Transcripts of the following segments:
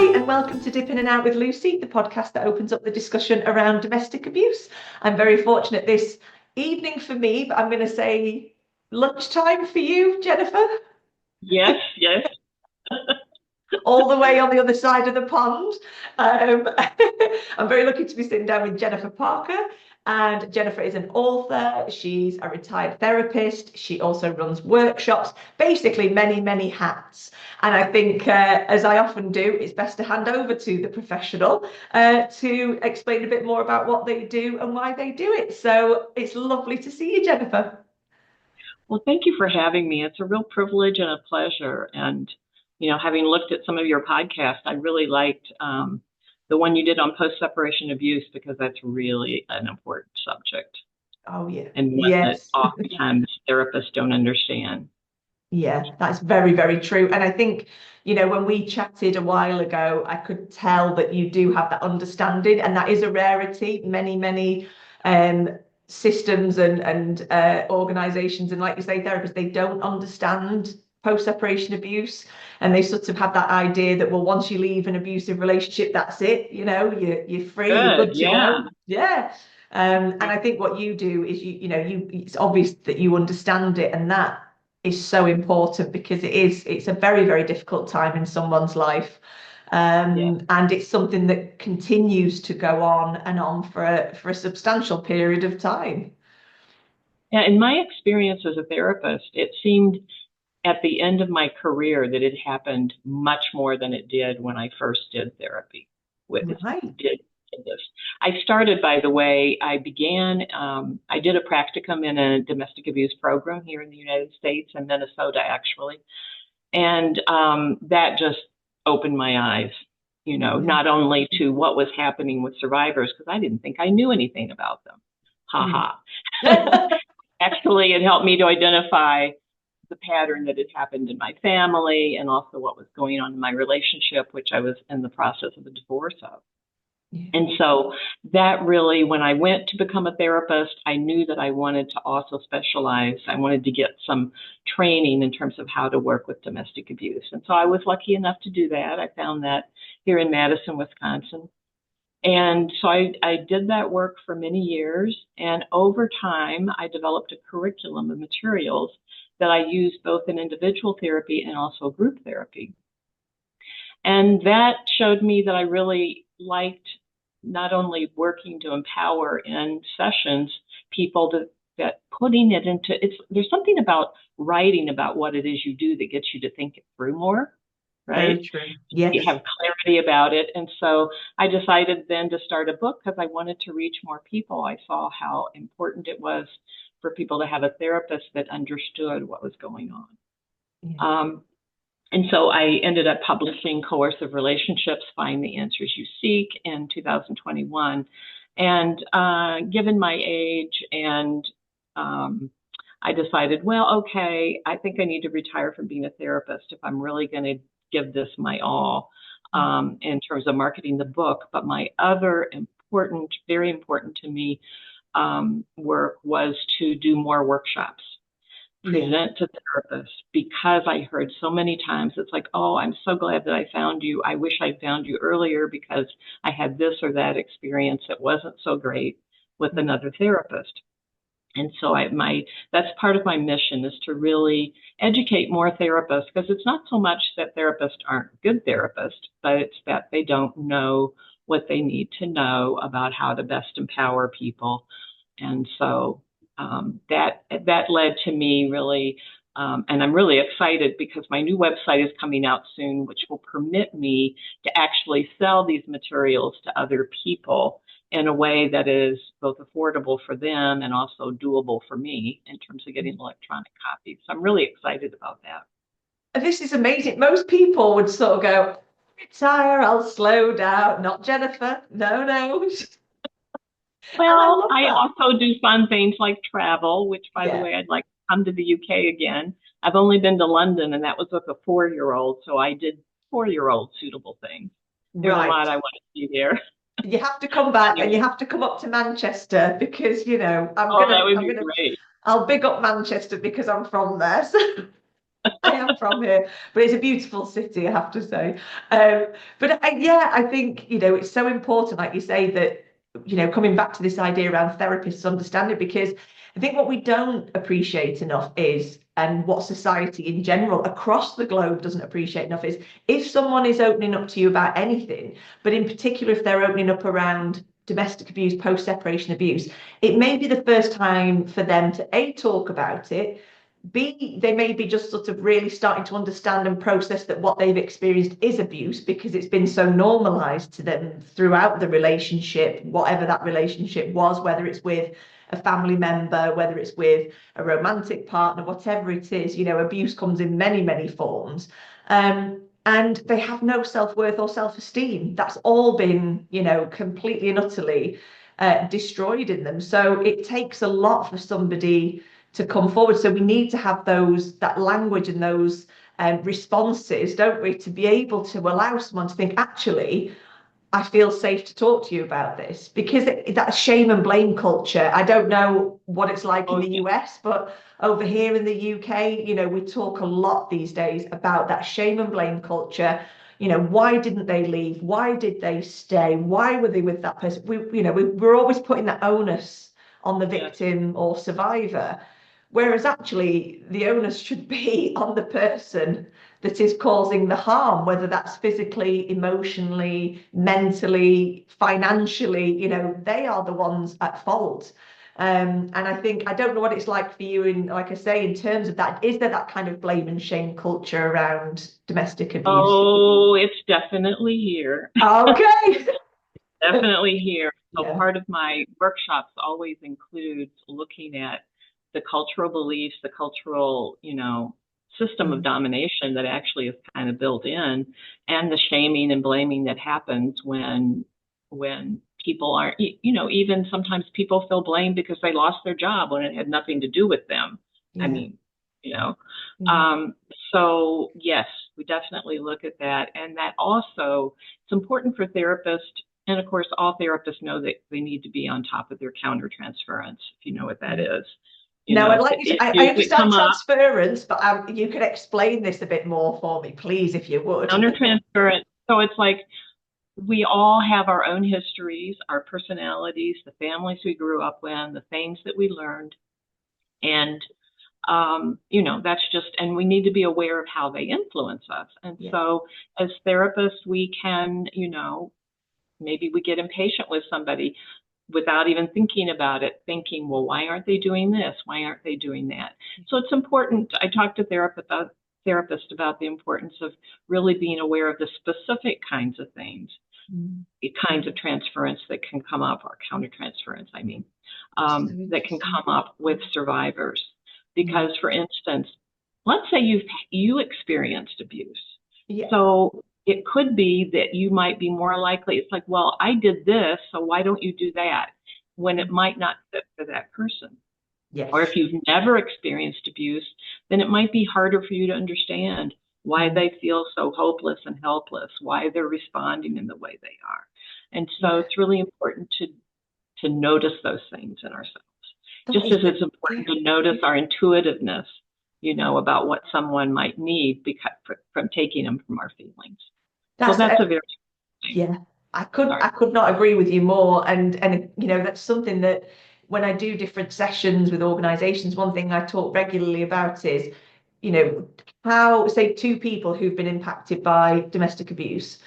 Hi, and welcome to Dip In and Out with Lucy, the podcast that opens up the discussion around domestic abuse. I'm very fortunate this evening for me, but I'm going to say lunchtime for you, Jennifer, Yes, yes. all the way on the other side of the pond. Um, I'm very lucky to be sitting down with Jennifer Parker. And Jennifer is an author. She's a retired therapist. She also runs workshops, basically many, many hats. And I think, as I often do, it's best to hand over to the professional to explain a bit more about what they do and why they do it. So it's lovely to see you, Jennifer. Well, thank you for having me. It's a real privilege and a pleasure. And, having looked at some of your podcasts, I really liked the one you did on post-separation abuse because that's really an important subject Oh, yeah. and one that Yes. oftentimes therapists don't understand. Yeah, that's very, very true. And I think, when we chatted a while ago, I could tell that you do have that understanding, and that is a rarity. Many, many systems and organizations, and like you say, therapists, they don't understand post-separation abuse, and they sort of have that idea that, well, once you leave an abusive relationship, that's it. You're free, you're Good, good to yeah. go. Yeah. And I think what you do is it's obvious that you understand it, and that is so important because it's a very, very difficult time in someone's life. Yeah. And it's something that continues to go on and on for a substantial period of time. Yeah, in my experience as a therapist, it seemed at the end of my career that it happened much more than it did when I first did therapy. Right. Did this. I started, by the way, I did a practicum in a domestic abuse program here in the United States, in Minnesota, actually. And that just opened my eyes, not only to what was happening with survivors, because I didn't think I knew anything about them. Ha ha. Actually, it helped me to identify the pattern that had happened in my family and also what was going on in my relationship, which I was in the process of a divorce of. And so that really, when I went to become a therapist, I knew that I wanted to also specialize. I wanted to get some training in terms of how to work with domestic abuse. And so I was lucky enough to do that. I found that here in Madison, Wisconsin. And so I did that work for many years. And over time, I developed a curriculum of materials that I used both in individual therapy and also group therapy. And that showed me that I really liked not only working to empower in sessions people that putting it into there's something about writing about what it is you do that gets you to think it through more, right? Very true. You Yes. have clarity about it. And so I decided then to start a book because I wanted to reach more people. I saw how important it was for people to have a therapist that understood what was going on. Yeah. And so I ended up publishing Coercive Relationships, Find the Answers You Seek in 2021. And given my age and I decided, well, okay, I think I need to retire from being a therapist if I'm really going to give this my all in terms of marketing the book. But my other important, very important to me work was to do more workshops. Present to therapists because I heard so many times it's like, oh, I'm so glad that I found you. I wish I found you earlier because I had this or that experience that wasn't so great with another therapist. And so that's part of my mission is to really educate more therapists because it's not so much that therapists aren't good therapists, but it's that they don't know what they need to know about how to best empower people. And so that led to me really, and I'm really excited because my new website is coming out soon, which will permit me to actually sell these materials to other people in a way that is both affordable for them and also doable for me in terms of getting electronic copies. So I'm really excited about that. This is amazing. Most people would sort of go, retire, I'll slow down. Not Jennifer. No, no. And I Well, love I that. also do fun things like travel, which, by the Yeah. way, I'd like to come to the UK again. I've only been to London, and that was with a 4-year-old, so I did 4-year-old suitable things. There's a Right. lot I want to see there. You have to come back and you Anyway, have to come up to Manchester because, oh, that would be great. I'll big up Manchester because I'm from there. So I am from here, but it's a beautiful city, I have to say. Yeah, I think, it's so important, like you say, that, coming back to this idea around therapists understand it, because I think what we don't appreciate enough is, and what society in general across the globe doesn't appreciate enough is, if someone is opening up to you about anything, but in particular, if they're opening up around domestic abuse, post-separation abuse, it may be the first time for them to A, talk about it, B, they may be just sort of really starting to understand and process that what they've experienced is abuse because it's been so normalized to them throughout the relationship, whatever that relationship was, whether it's with a family member, whether it's with a romantic partner, whatever it is, abuse comes in many, many forms. And they have no self-worth or self-esteem. That's all been, completely and utterly destroyed in them. So it takes a lot for somebody to come forward. So we need to have that language and those responses, don't we, to be able to allow someone to think, actually, I feel safe to talk to you about this, because that shame and blame culture, I don't know what it's like in Oh, the yeah. US, but over here in the UK, we talk a lot these days about that shame and blame culture. Why didn't they leave? Why did they stay? Why were they with that person? We're always putting that onus on the Yes. victim or survivor. Whereas actually, the onus should be on the person that is causing the harm, whether that's physically, emotionally, mentally, financially, they are the ones at fault. And I think, I don't know what it's like for you, in, like I say, in terms of that, is there that kind of blame and shame culture around domestic abuse? Oh, it's definitely here. Okay. Definitely here. So Yeah. part of my workshops always includes looking at the cultural beliefs, the cultural, system of Mm. domination that actually is kind of built in, and the shaming and blaming that happens when people aren't, even sometimes people feel blamed because they lost their job when it had nothing to do with them. I Yeah. mean, you know. Yeah. Um, so yes, we definitely look at that. And that also, it's important for therapists, and of course, all therapists know that they need to be on top of their countertransference, if you know what that is. Now, I'd If like the you to, I issues that understand come up, transference, but you could explain this a bit more for me, please, if you would. countertransference. So it's like we all have our own histories, our personalities, the families we grew up in, the things that we learned. And that's just, and we need to be aware of how they influence us. And Yeah. so as therapists, we can, maybe we get impatient with somebody without even thinking about it, thinking, well, why aren't they doing this? Why aren't they doing that? So it's important. I talk to therapists about the importance of really being aware of the specific kinds of things, Mm. the kinds of transference that can come up, or countertransference, So that can interesting. come up with survivors. Mm. Because, for instance, let's say you experienced abuse. Yeah. So it could be that you might be more likely, it's like, well, I did this, so why don't you do that? When it might not fit for that person. Or Yes. if you've never experienced abuse, then it might be harder for you to understand why Mm. they feel so hopeless and helpless, why they're responding in the way they are. And so Yeah. it's really important to notice those things in ourselves. That Just is, as it's yeah. important to notice our intuitiveness, about what someone might need because from taking them from our feelings. So That's that's a very Yeah, I could sorry. I could not agree with you more. And that's something that when I do different sessions with organizations, one thing I talk regularly about is, how, say, two people who've been impacted by domestic abuse,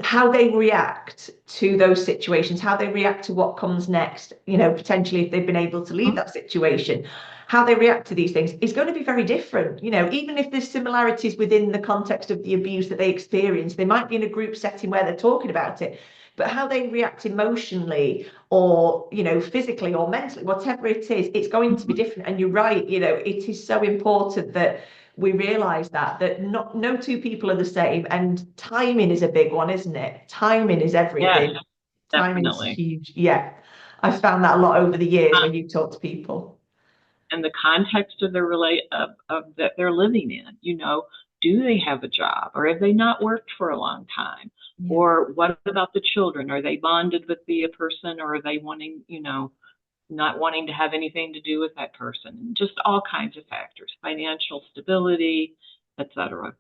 how they react to those situations, how they react to what comes next, potentially if they've been able to leave that situation, how they react to these things is going to be very different. Even if there's similarities within the context of the abuse that they experience, they might be in a group setting where they're talking about it, but how they react emotionally or, physically or mentally, whatever it is, it's going to be different. And you're right, it is so important that we realize that no two people are the same, and timing is a big one, isn't it? Timing is Yes, everything. Timing is definitely. huge. Yeah, I've found that a lot over the years when you talk to people. And the context of of that they're living in. Do they have a job, or have they not worked for a long time? Yeah. Or what about the children? Are they bonded with the person, or are they wanting, not wanting to have anything to do with that person, just all kinds of factors, financial stability, etc.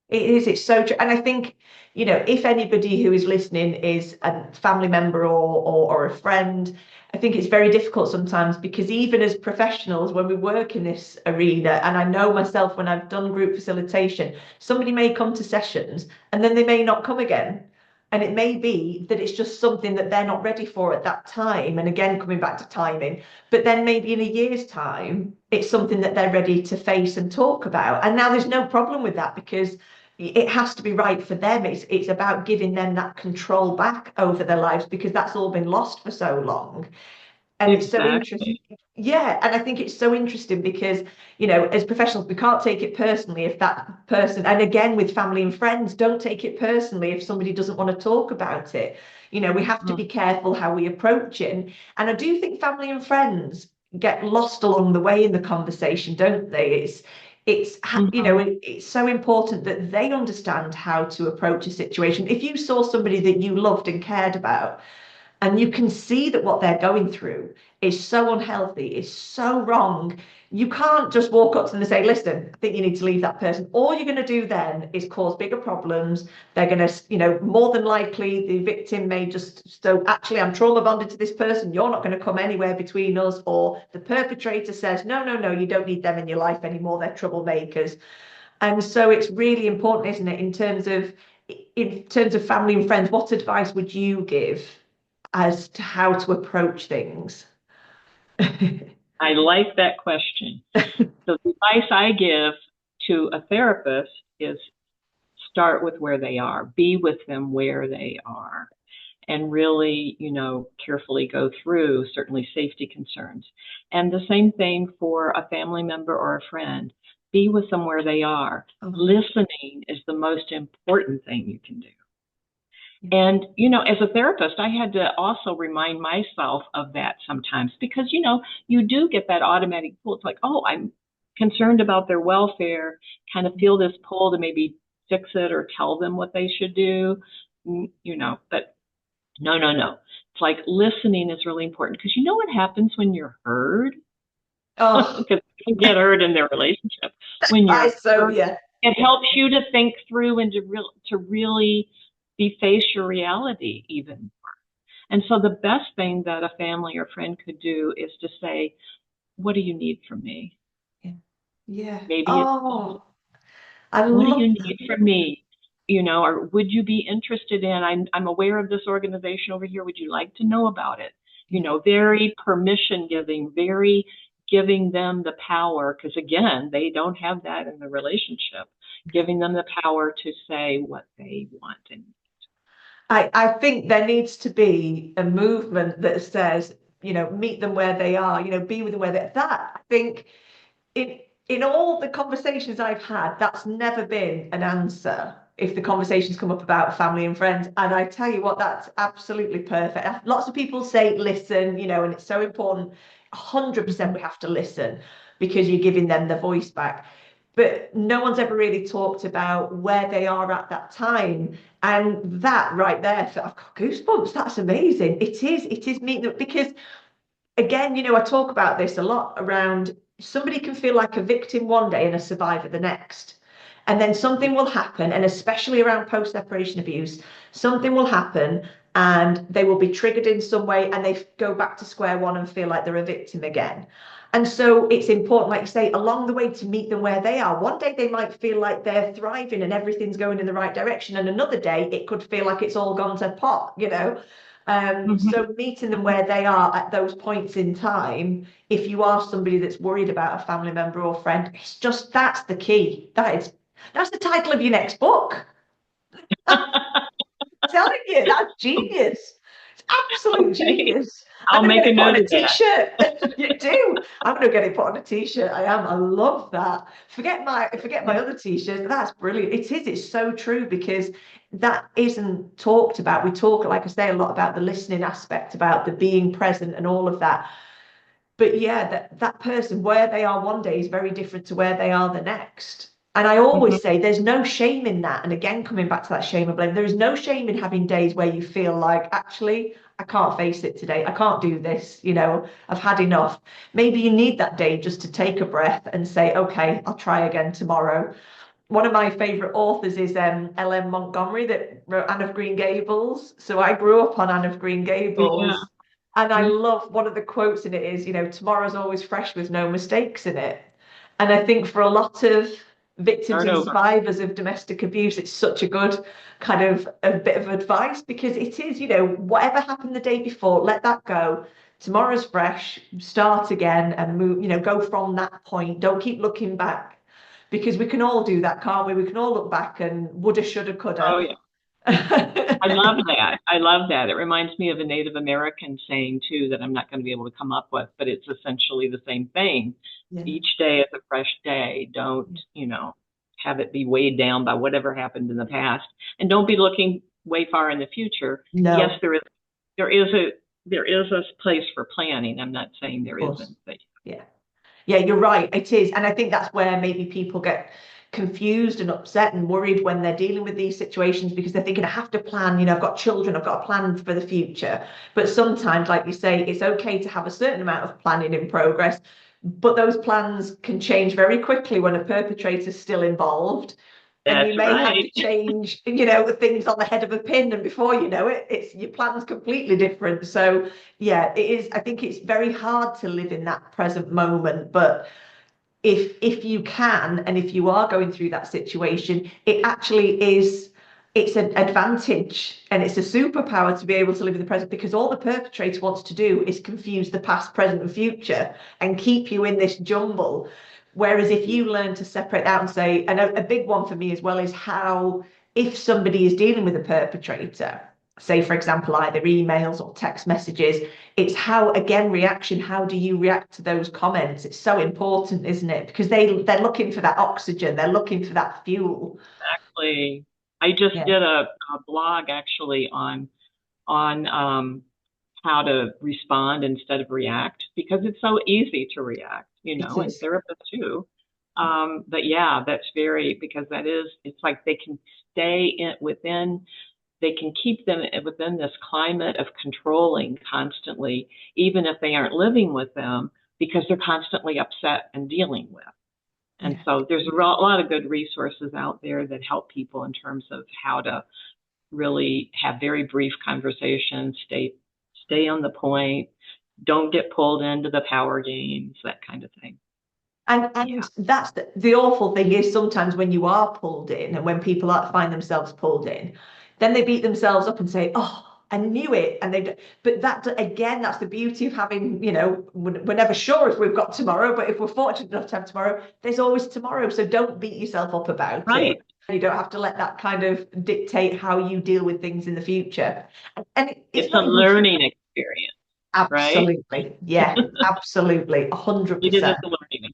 It is, it's so true. And I think, if anybody who is listening is a family member or a friend, I think it's very difficult sometimes because even as professionals, when we work in this arena, and I know myself when I've done group facilitation, somebody may come to sessions and then they may not come again. And it may be that it's just something that they're not ready for at that time. And again, coming back to timing, but then maybe in a year's time, it's something that they're ready to face and talk about. And now there's no problem with that because it has to be right for them. It's about giving them that control back over their lives because that's all been lost for so long. And it's so interesting. Exactly. Yeah, and I think it's so interesting because, as professionals, we can't take it personally if that person, and again with family and friends, don't take it personally if somebody doesn't want to talk about it. We have to be careful how we approach it. And I do think family and friends get lost along the way in the conversation, don't they? It's so important that they understand how to approach a situation. If you saw somebody that you loved and cared about, and you can see that what they're going through is so unhealthy, is so wrong. You can't just walk up to them and say, listen, I think you need to leave that person. All you're going to do then is cause bigger problems. They're going to, more than likely the victim may just, so actually I'm trauma bonded to this person. You're not going to come anywhere between us. Or the perpetrator says, no, no, no, you don't need them in your life anymore. They're troublemakers. And so it's really important, isn't it, in terms of family and friends, what advice would you give as to how to approach things? I like that question. So the advice I give to a therapist is start with where they are, be with them where they are, and really, carefully go through certainly safety concerns. And the same thing for a family member or a friend. Be with them where they are. Listening is the most important thing you can do. And, as a therapist, I had to also remind myself of that sometimes because, you do get that automatic pull. It's like, oh, I'm concerned about their welfare, kind of feel this pull to maybe fix it or tell them what they should do, but no, no, no. It's like listening is really important because you know what happens when you're heard? Oh, Because people get hurt in their relationship. When you're heard, yeah. it helps you to think through and to really face your reality even more. And so the best thing that a family or friend could do is to say, what do you need from me? Yeah. Yeah. Maybe it's, Oh, I what do love you that. need from me? Or would you be interested in, I'm aware of this organization over here. Would you like to know about it? Very permission giving, very giving them the power, because again, they don't have that in the relationship, giving them the power to say what they want. And I think there needs to be a movement that says, meet them where they are, be with them where they're. That I think in all the conversations I've had, that's never been an answer if the conversations come up about family and friends. And I tell you what, that's absolutely perfect. Lots of people say listen, and it's so important. 100% we have to listen because you're giving them the voice back. But no one's ever really talked about where they are at that time. And that right there, I've got goosebumps. That's amazing. It is meeting them because again, I talk about this a lot around somebody can feel like a victim one day and a survivor the next. And then something will happen, and especially around post separation abuse, something will happen and they will be triggered in some way and they go back to square one and feel like they're a victim again. And so it's important, like you say, along the way to meet them where they are. One day they might feel like they're thriving and everything's going in the right direction. And another day it could feel like it's all gone to pot. So meeting them where they are at those points in time, if you are somebody that's worried about a family member or friend, that's the key. That's the title of your next book. I'm telling you, that's genius. It's absolute okay, genius. I'm I'll going to make get a it put on note a of that. t-shirt. You do. I'm going to get it put on a t-shirt. I am. I love that. Forget my other t-shirts. That's brilliant. It is. It's so true because that isn't talked about. We talk, like I say, a lot about the listening aspect, about the being present and all of that. But yeah, that person where they are one day is very different to where they are the next. And I always Mhm. say there's no shame in that. And again, coming back to that shame and blame, there is no shame in having days where you feel like, actually, I can't face it today. I can't do this. I've had enough. Maybe you need that day just to take a breath and say, okay, I'll try again tomorrow. One of my favorite authors is L.M. Montgomery that wrote Anne of Green Gables. So I grew up on Anne of Green Yeah. Gables. And I Mhm. love one of the quotes in it is, tomorrow's always fresh with no mistakes in it. And I think for a lot of victims Start and over. survivors of domestic abuse, it's such a good kind of a bit of advice because it is, whatever happened the day before, let that go. Tomorrow's fresh, start again and move, go from that point. Don't keep looking back because we can all do that, can't we? We can all look back and woulda, shoulda, Oh, coulda. yeah. I love that. I love that. It reminds me of a Native American saying too that I'm not going to be able to come up with, but it's essentially the same thing. Yeah. Each day is a fresh day. Don't, have it be weighed down by whatever happened in the past, and don't be looking way far in the future. Yes, No, there is a there is a place for planning. I'm not saying there of course. isn't, but Yeah. Yeah, you're right. It is. And I think that's where maybe people get confused and upset and worried when they're dealing with these situations because they're thinking, I have to plan, I've got children, I've got a plan for the future. But sometimes, like you say, it's okay to have a certain amount of planning in progress, but those plans can change very quickly when a perpetrator's still involved. And you that's may have right. to change, things on the head of a pin, and before you know it, it's your plan's completely different. So yeah, it is. I think it's very hard to live in that present moment, but if you can and if you are going through that situation, it actually is it's an advantage and it's a superpower to be able to live in the present because all the perpetrator wants to do is confuse the past, present, and future and keep you in this jumble. Whereas if you learn to separate out and say, and a big one for me as well is how if somebody is dealing with a perpetrator, say for example, either emails or text messages, it's how again reaction, how do you react to those comments? It's so important, isn't it? Because they're looking for that oxygen, they're looking for that fuel. Exactly. I just Yeah. did a blog actually on how to respond instead of react because it's so easy to react, It and is. therapists too. But yeah, that's very because it's like they can stay they can keep them within this climate of controlling constantly, even if they aren't living with them, because they're constantly upset and dealing with. And Yeah. so there's a lot of good resources out there that help people in terms of how to really have very brief conversations, stay on the point, don't get pulled into the power games, that kind of thing. Yeah. And that's the awful thing is sometimes when you are pulled in and when people find themselves pulled in, then they beat themselves up and say, "Oh, I knew it," and they. But that again, that's the beauty of having. We're never sure if we've got tomorrow, but if we're fortunate enough to have tomorrow, there's always tomorrow. So don't beat yourself up about it. Right. You don't have to let that kind of dictate how you deal with things in the future. And it's It's a not even learning experience, right? absolutely, yeah, absolutely, 100%. It is a learning.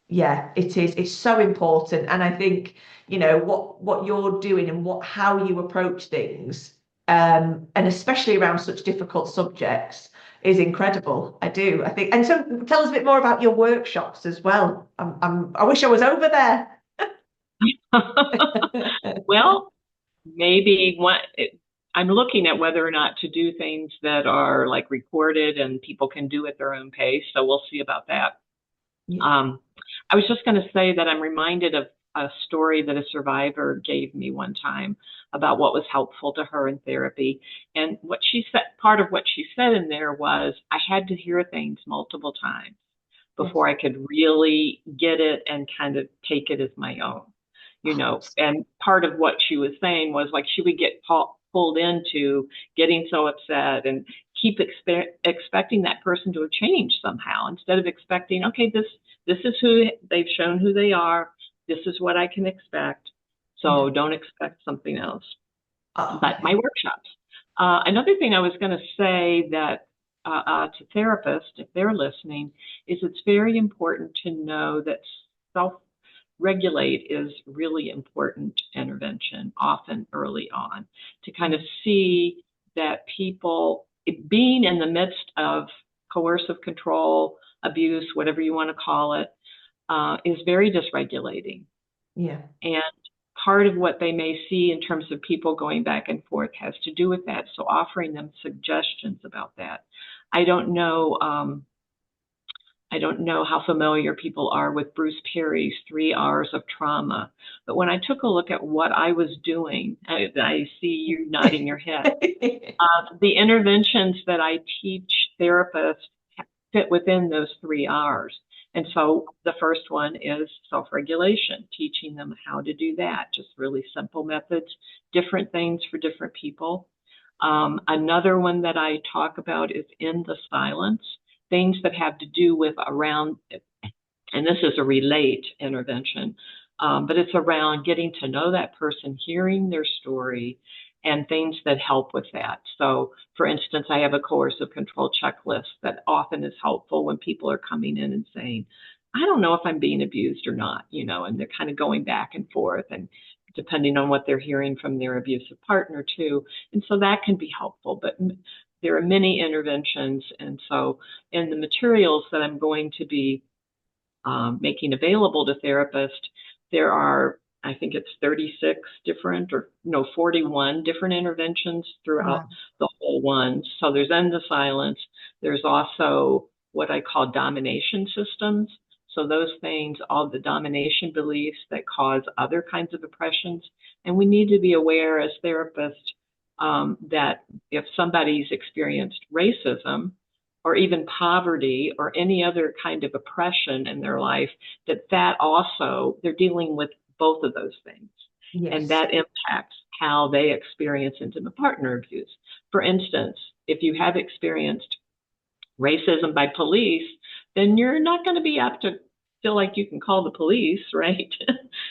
Yeah, it is. It's so important. And I think, what you're doing and how you approach things, and especially around such difficult subjects, is incredible. I do. I think. And so tell us a bit more about your workshops as well. I wish I was over there. Well, maybe I'm looking at whether or not to do things that are like recorded and people can do at their own pace. So we'll see about that. Yeah. Um, I was just going to say that I'm reminded of a story that a survivor gave me one time about what was helpful to her in therapy. And what she said, part of what she said in there was, I had to hear things multiple times Yes. before I could really get it and kind of take it as my own, And part of what she was saying was like she would get pulled into getting so upset and keep expecting that person to change somehow instead of expecting, okay, this is who they've shown who they are. This is what I can expect. Yeah. So don't expect something else. Oh, But yeah. my workshops. Another thing I was going to say that to therapists, if they're listening, is it's very important to know that self regulate is really important intervention, often early on, to kind of see that people being in the midst of coercive control, abuse, whatever you want to call it, is very dysregulating. Yeah. And part of what they may see in terms of people going back and forth has to do with that. So offering them suggestions about that. I don't know. I don't know how familiar people are with Bruce Perry's 3 R's of trauma, but when I took a look at what I was doing, I see you nodding your head. The interventions that I teach therapists fit within those 3 R's. And so the first one is self-regulation, teaching them how to do that, just really simple methods, different things for different people. Another one that I talk about is in the silence, things that have to do with around, and this is a relate intervention, but it's around getting to know that person, hearing their story, and things that help with that. So, for instance, I have a coercive control checklist that often is helpful when people are coming in and saying, I don't know if I'm being abused or not, and they're kind of going back and forth, and depending on what they're hearing from their abusive partner too. And so that can be helpful, but there are many interventions. And so in the materials that I'm going to be making available to therapists, there are, I think it's 36 different, or no, 41 different interventions throughout the whole one. So there's end the silence. There's also what I call domination systems. So those things, all the domination beliefs that cause other kinds of oppressions. And we need to be aware as therapists that if somebody's experienced racism, or even poverty, or any other kind of oppression in their life, that also, they're dealing with both of those things. Yes. And that impacts how they experience intimate partner abuse. For instance, if you have experienced racism by police, then you're not going to be apt to feel like you can call the police, right?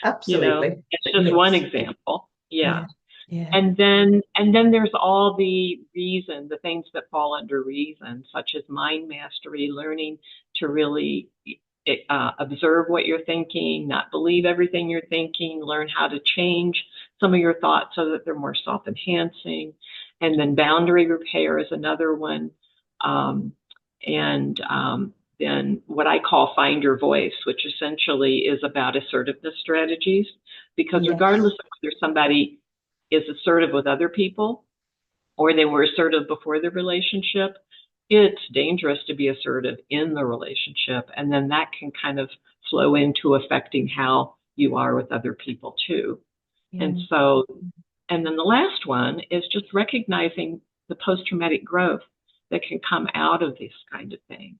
Absolutely. It's just one example. Yeah. Yeah. And then there's all the reason, the things that fall under reason, such as mind mastery, learning to really observe what you're thinking, not believe everything you're thinking, learn how to change some of your thoughts so that they're more self-enhancing. And then boundary repair is another one. Then what I call find your voice, which essentially is about assertiveness strategies, because regardless of whether somebody is assertive with other people or they were assertive before the relationship, it's dangerous to be assertive in the relationship. And then that can kind of flow into affecting how you are with other people too. And then the last one is just recognizing the post-traumatic growth that can come out of this kind of thing.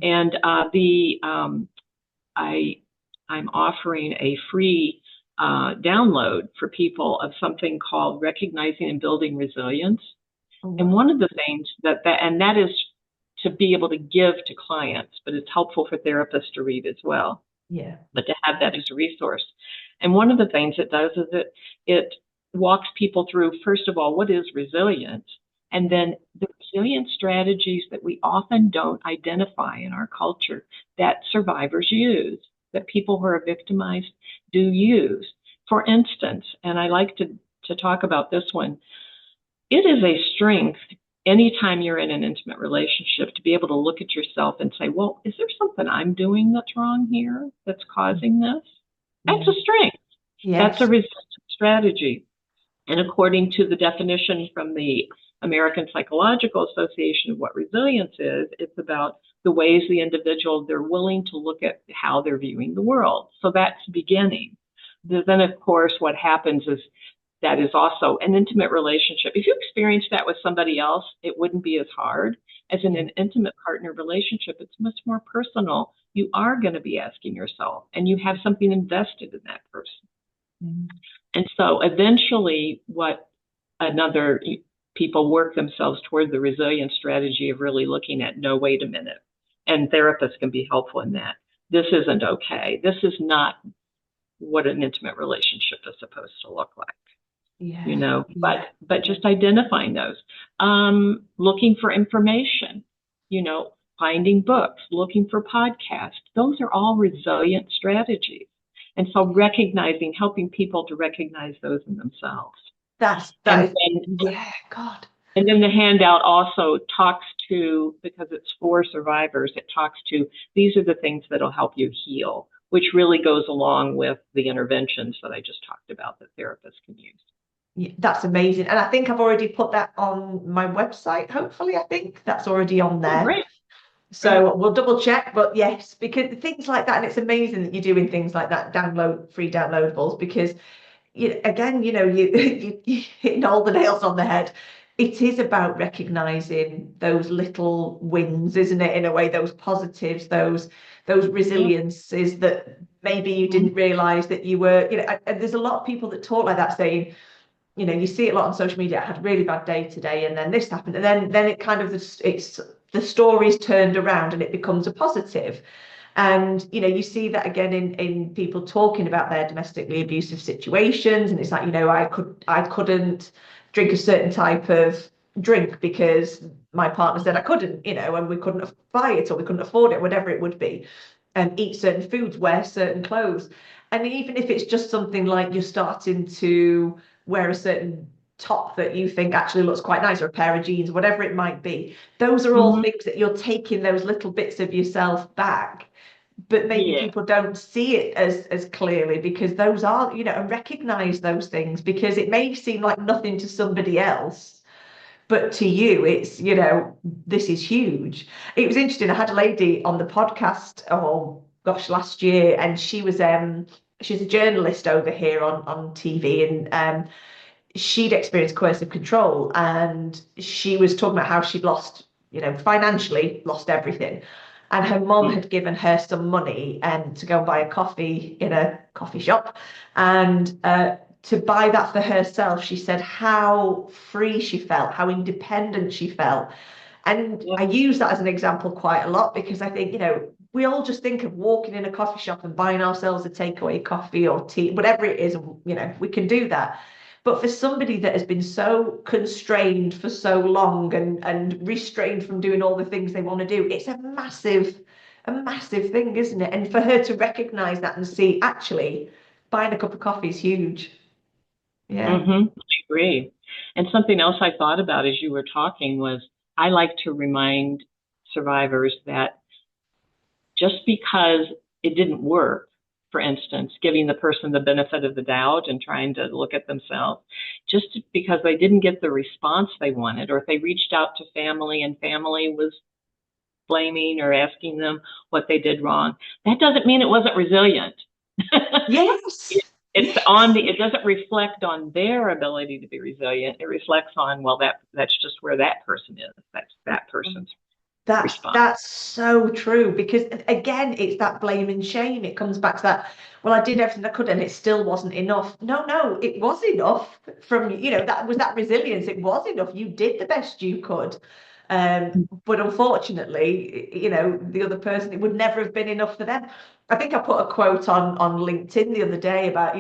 And I'm offering a free download for people of something called Recognizing and Building Resilience. And one of the things that is to be able to give to clients, but it's helpful for therapists to read as well. Yeah. But to have that as a resource. And one of the things it does is it walks people through, first of all, what is resilience? And then the resilience strategies that we often don't identify in our culture that survivors use, that people who are victimized do use. For instance, and I like to talk about this one, it is a strength anytime you're in an intimate relationship to be able to look at yourself and say, well, is there something I'm doing that's wrong here that's causing this? That's a strength. Yes. That's a resilience strategy. And according to the definition from the American Psychological Association of what resilience is, it's about the ways the individual, they're willing to look at how they're viewing the world. So that's beginning. Then, of course, what happens is that is also an intimate relationship. If you experience that with somebody else, it wouldn't be as hard. As in an intimate partner relationship, it's much more personal. You are going to be asking yourself, and you have something invested in that person. Mm-hmm. And so eventually people work themselves toward the resilience strategy of really looking at, no, wait a minute. And therapists can be helpful in that. This isn't okay. This is not what an intimate relationship is supposed to look like. Yeah. But just identifying those, looking for information, finding books, looking for podcasts, those are all resilient strategies. And so helping people to recognize those in themselves. God. And then the handout also talks to, because it's for survivors, it talks to, these are the things that'll help you heal. which really goes along with the interventions that I just talked about that therapists can use. Yeah, that's amazing. And I think I've already put that on my website. Hopefully, I think that's already on Oh, there. great. Great. So we'll double check, but yes, because things like that, and it's amazing that you're doing things like that, free downloadables, because again, you hitting all the nails on the head. It is about recognizing those little wins, isn't it? In a way, those positives, those resiliences that maybe you didn't realize that you were, and there's a lot of people that talk like that, saying, you see it a lot on social media. I had a really bad day today, and then this happened, and then it kind of it's the story's turned around and it becomes a positive. And you see that again in people talking about their domestically abusive situations, and it's like, I couldn't drink a certain type of drink because my partner said I couldn't, and we couldn't buy it or we couldn't afford it, whatever it would be, and eat certain foods, wear certain clothes. And even if it's just something like you're starting to wear a certain top that you think actually looks quite nice, or a pair of jeans, whatever it might be, those are all things that you're taking those little bits of yourself back. But maybe Yeah. people don't see it as clearly, because those are, and recognize those things, because it may seem like nothing to somebody else, but to you it's, this is huge. It was interesting, I had a lady on the podcast, oh gosh, last year, and she's a journalist over here on TV, and she'd experienced coercive control, and she was talking about how she'd lost, financially lost everything. And her mom had given her some money to go and buy a coffee in a coffee shop. And to buy that for herself, she said how free she felt, how independent she felt. And Yeah. I use that as an example quite a lot, because I think, we all just think of walking in a coffee shop and buying ourselves a takeaway coffee or tea, whatever it is, we can do that. But for somebody that has been so constrained for so long, and restrained from doing all the things they want to do, it's a massive thing, isn't it? And for her to recognize that and see, actually, buying a cup of coffee is huge. Yeah. I agree. And something else I thought about as you were talking was I like to remind survivors that just because it didn't work, for instance, giving the person the benefit of the doubt and trying to look at themselves, just because they didn't get the response they wanted, or if they reached out to family and family was blaming or asking them what they did wrong, that doesn't mean it wasn't resilient. Yes. It doesn't reflect on their ability to be resilient. It reflects on, well, that's just where that person is. That's that person's response. That's so true, because again, it's that blame and shame. It comes back to that, well, I did everything I could and it still wasn't enough. No, it was enough. From, that was that resilience. It was enough. You did the best you could. But unfortunately, the other person, it would never have been enough for them. I think I put a quote on LinkedIn the other day about,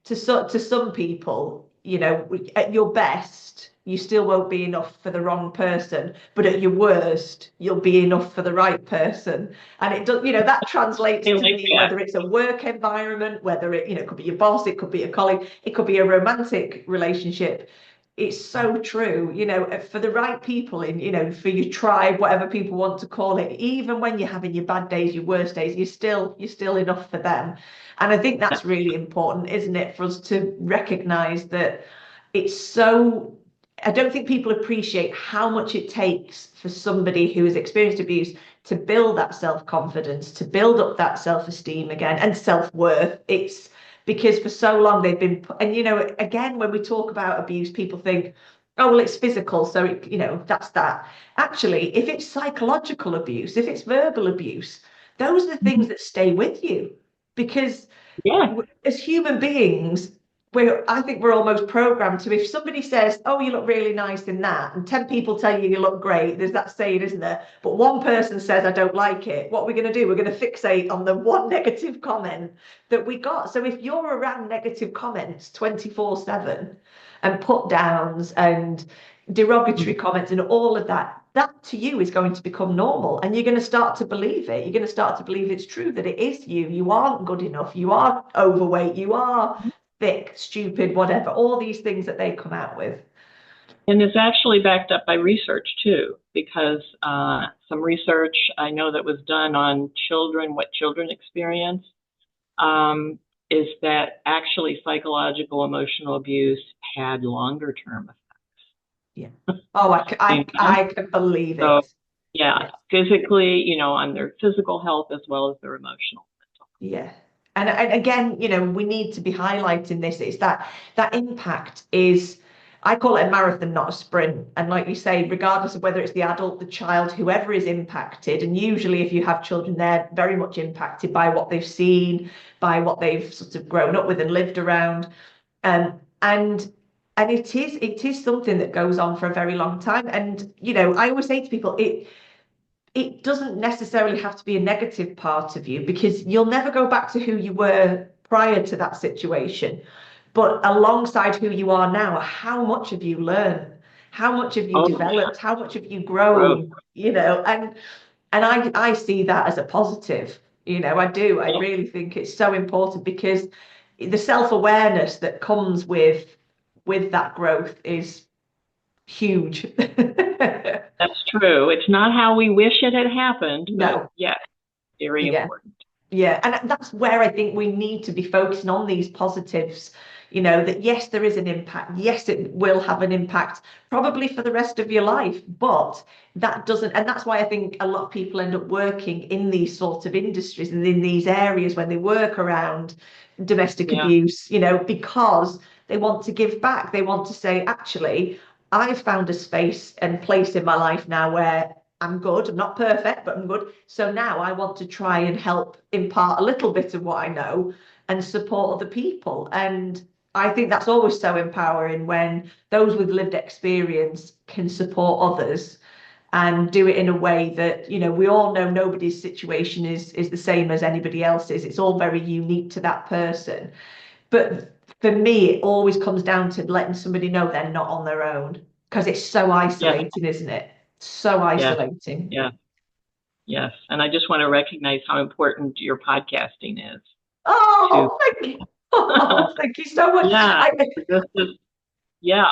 to some people, at your best, you still won't be enough for the wrong person, but at your worst, you'll be enough for the right person. And it does, that translates I to like me, that. whether it's a work environment, whether it could be your boss, it could be a colleague, it could be a romantic relationship. It's so true, for the right people, for your tribe, whatever people want to call it, even when you're having your bad days, your worst days, you're still enough for them. And I think that's really important, isn't it, for us to recognize that it's so. I don't think people appreciate how much it takes for somebody who has experienced abuse to build that self-confidence, to build up that self-esteem again, and self-worth. It's because for so long they've been, and again, when we talk about abuse, people think, oh, well, it's physical, so that's that. Actually, if it's psychological abuse, if it's verbal abuse, those are the things that stay with you, because Yeah. as human beings, I think we're almost programmed to, if somebody says, oh, you look really nice in that, and 10 people tell you you look great, there's that saying, isn't there? But one person says, I don't like it. What are we going to do? We're going to fixate on the one negative comment that we got. So if you're around negative comments 24/7, and put downs and derogatory comments and all of that, that to you is going to become normal, and you're going to start to believe it. You're going to start to believe it's true, that it is you aren't good enough, you are overweight, you are thick, stupid, whatever, all these things that they come out with. And it's actually backed up by research too, because some research I know that was done on children, what children experience. is that actually psychological emotional abuse had longer term effects. Yeah. Oh, I can believe So, it. yeah, physically, on their physical health as well as their emotional. Yeah. And again, we need to be highlighting this. It's that impact is, I call it a marathon, not a sprint. And like you say, regardless of whether it's the adult, the child, whoever is impacted, and usually if you have children, they're very much impacted by what they've seen, by what they've sort of grown up with and lived around. And it is something that goes on for a very long time. And I always say to people, it doesn't necessarily have to be a negative part of you, because you'll never go back to who you were prior to that situation. But alongside who you are now, how much have you learned? How much have you developed? How much have you grown? And I see that as a positive. I do. I really think it's so important, because the self-awareness that comes with that growth is huge. That's true. It's not how we wish it had happened, but No. yes, very Yeah. important. Yeah, and that's where I think we need to be focusing on these positives, that yes, there is an impact. Yes, it will have an impact, probably for the rest of your life, but that doesn't, and that's why I think a lot of people end up working in these sorts of industries and in these areas when they work around domestic abuse, because they want to give back. They want to say, actually, I've found a space and place in my life now where I'm good. I'm not perfect, but I'm good. So now I want to try and help impart a little bit of what I know and support other people. And I think that's always so empowering when those with lived experience can support others and do it in a way that, we all know nobody's situation is the same as anybody else's. It's all very unique to that person. But for me, it always comes down to letting somebody know they're not on their own, because it's so isolating, isn't it? So isolating. Yeah. Yes. And I just want to recognize how important your podcasting is. Oh, thank you. Oh, thank you so much. Yeah. This is,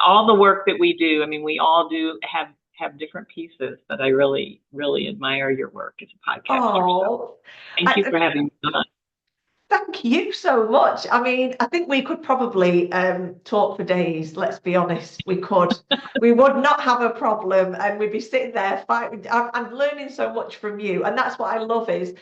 all the work that we do. I mean, we all do have different pieces, but I really, really admire your work as a podcaster. So thank you for having me on. Thank you so much. I mean, I think we could probably talk for days. Let's be honest, we could. We would not have a problem, and we'd be sitting there fighting. I'm learning so much from you, and that's what I love is,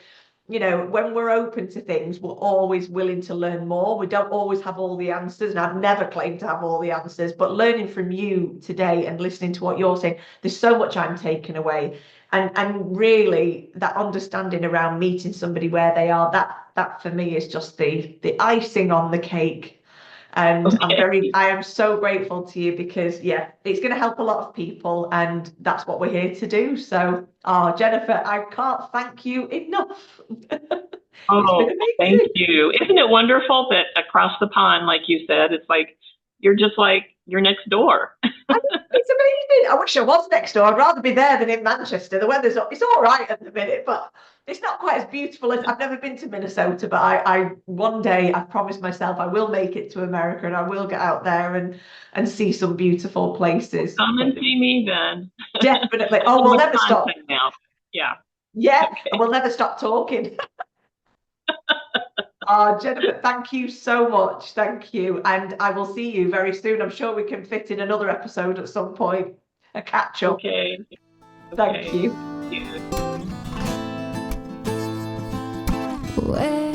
when we're open to things, we're always willing to learn more. We don't always have all the answers, and I've never claimed to have all the answers, but learning from you today and listening to what you're saying, there's so much I'm taking away. And really that understanding around meeting somebody where they are, that for me is just the icing on the cake. And I am so grateful to you, because it's going to help a lot of people, and that's what we're here to do. So, Jennifer, I can't thank you enough. Oh, thank you. Isn't it wonderful that across the pond, like you said, it's like you're next door. It's amazing. I wish I was next door. I'd rather be there than in Manchester. The weather's it's all right at the minute, but it's not quite as beautiful as I've never been to Minnesota. But I one day I promised myself I will make it to America, and I will get out there and see some beautiful places. Come and see me then. Definitely. Oh, we'll never stop. Now. Yeah. Yeah, and we'll never stop talking. Jennifer, thank you so much. Thank you. And I will see you very soon. I'm sure we can fit in another episode at some point, a catch up. Okay. Thank you. Where